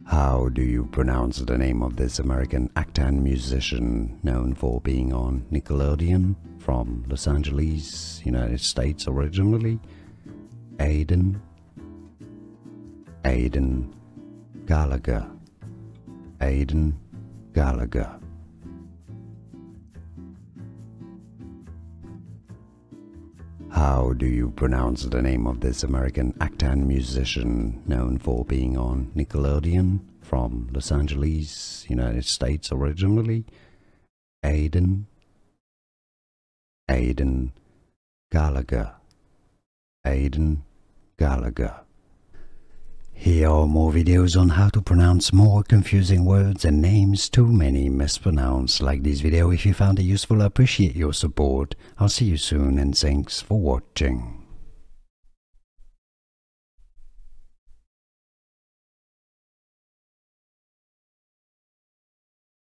How do you pronounce the name of this American actor and musician known for being on Nickelodeon from Los Angeles, United States originally? Aidan Gallagher. Aidan Gallagher. How do you pronounce the name of this American actor and musician known for being on Nickelodeon from Los Angeles, United States originally? Aidan Gallagher. Aidan Gallagher. Here are more videos on how to pronounce more confusing words and names too many mispronounced. Like this video if you found it useful. I appreciate your support. I'll see you soon and thanks for watching.